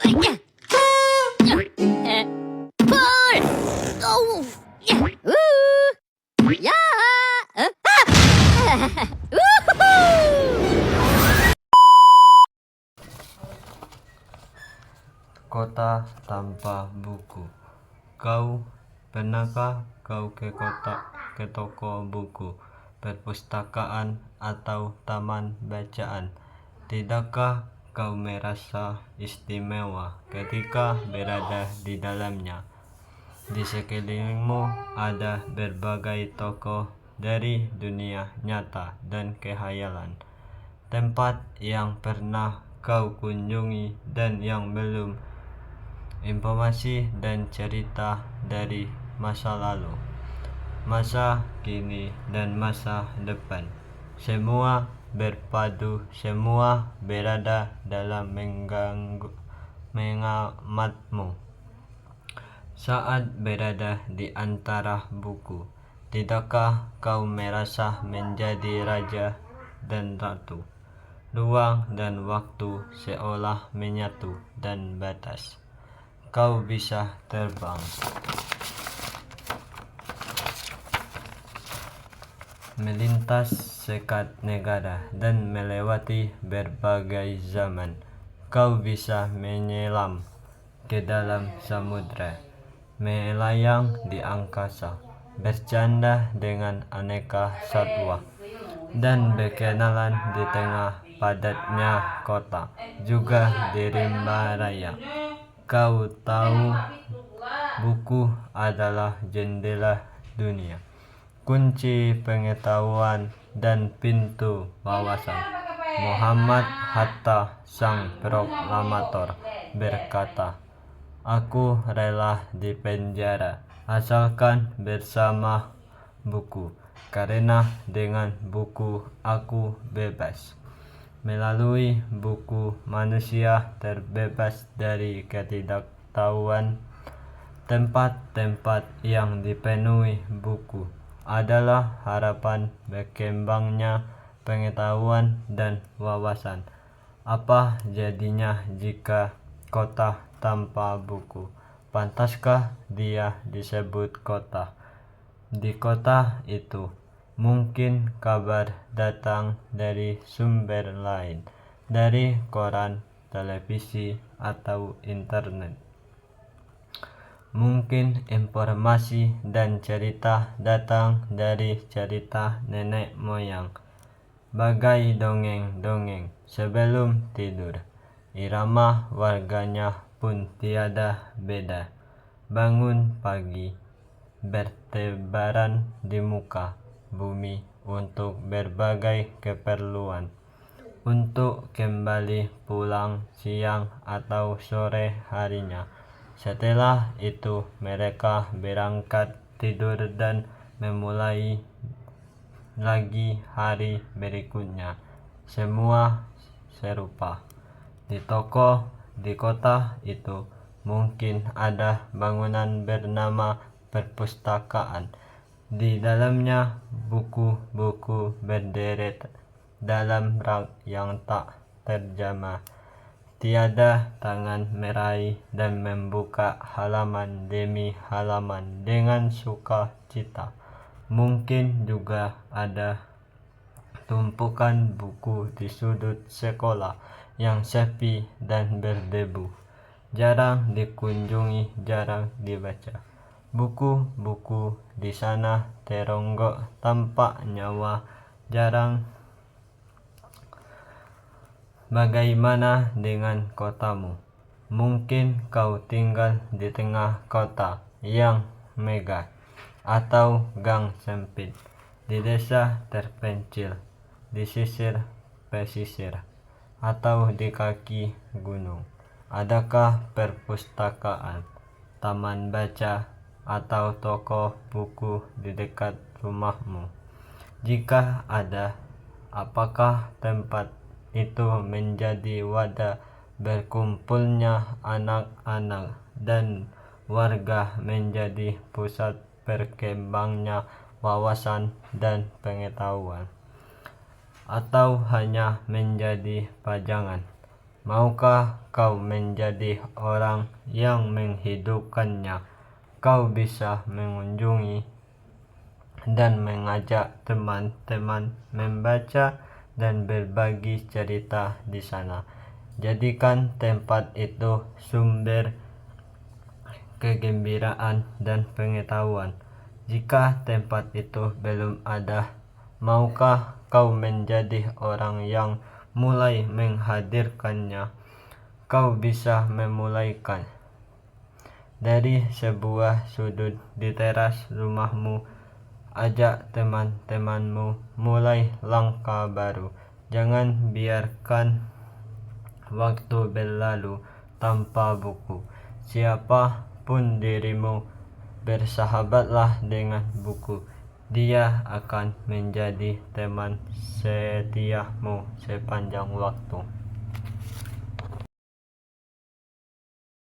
Pul! Oh! Ya! Kota tanpa buku. Pernahkah kau ke toko buku, perpustakaan atau taman bacaan? Tidakkah kau merasa istimewa ketika berada di dalamnya? Di sekelilingmu ada berbagai tokoh dari dunia nyata dan khayalan, tempat yang pernah kau kunjungi dan yang belum, informasi dan cerita dari masa lalu, masa kini, dan masa depan. Semua berpadu, semua berada dalam mengamatmu. Saat berada di antara buku, tidakkah kau merasa menjadi raja dan ratu? Ruang dan waktu seolah menyatu dan batas. Kau bisa terbang melintas sekat negara dan melewati berbagai zaman. Kau bisa menyelam ke dalam samudra, melayang di angkasa, bercanda dengan aneka satwa, dan berkenalan di tengah padatnya kota, juga di rimba raya. Kau tahu, buku adalah jendela dunia, kunci pengetahuan, dan pintu wawasan. Muhammad Hatta, sang proklamator, berkata, "Aku rela di penjara asalkan bersama buku, karena dengan buku aku bebas." Melalui buku, manusia terbebas dari ketidaktahuan. Tempat-tempat yang dipenuhi buku adalah harapan berkembangnya pengetahuan dan wawasan. Apa jadinya jika kota tanpa buku? Pantaskah dia disebut kota? Di kota itu, mungkin kabar datang dari sumber lain, dari koran, televisi, atau internet. Mungkin informasi dan cerita datang dari cerita nenek moyang, bagai dongeng-dongeng sebelum tidur. Irama warganya pun tiada beda. Bangun pagi, bertebaran di muka bumi untuk berbagai keperluan, untuk kembali pulang siang atau sore harinya. Setelah itu mereka berangkat tidur dan memulai lagi hari berikutnya. Semua serupa. Di kota itu mungkin ada bangunan bernama perpustakaan. Di dalamnya buku-buku berderet dalam rak yang tak terjamah. Tiada tangan meraih dan membuka halaman demi halaman dengan sukacita. Mungkin juga ada tumpukan buku di sudut sekolah yang sepi dan berdebu, jarang dikunjungi, jarang dibaca. Buku-buku di sana teronggok tanpa nyawa, jarang. Bagaimana dengan kotamu? Mungkin kau tinggal di tengah kota yang megah, atau gang sempit, di desa terpencil, di sisir pesisir, atau di kaki gunung. Adakah perpustakaan, taman baca, atau toko buku di dekat rumahmu? Jika ada, apakah tempat itu menjadi wadah berkumpulnya anak-anak dan warga, menjadi pusat berkembangnya wawasan dan pengetahuan, atau hanya menjadi pajangan Maukah kau menjadi orang yang menghidupkannya? Kau bisa mengunjungi dan mengajak teman-teman membaca dan berbagi cerita di sana. Jadikan tempat itu sumber kegembiraan dan pengetahuan. Jika tempat itu belum ada, maukah kau menjadi orang yang mulai menghadirkannya? Kau bisa memulaikan dari sebuah sudut di teras rumahmu. Ajak teman-temanmu mulai langkah baru. Jangan biarkan waktu berlalu tanpa buku. Siapapun dirimu, bersahabatlah dengan buku. Dia akan menjadi teman setiamu sepanjang waktu.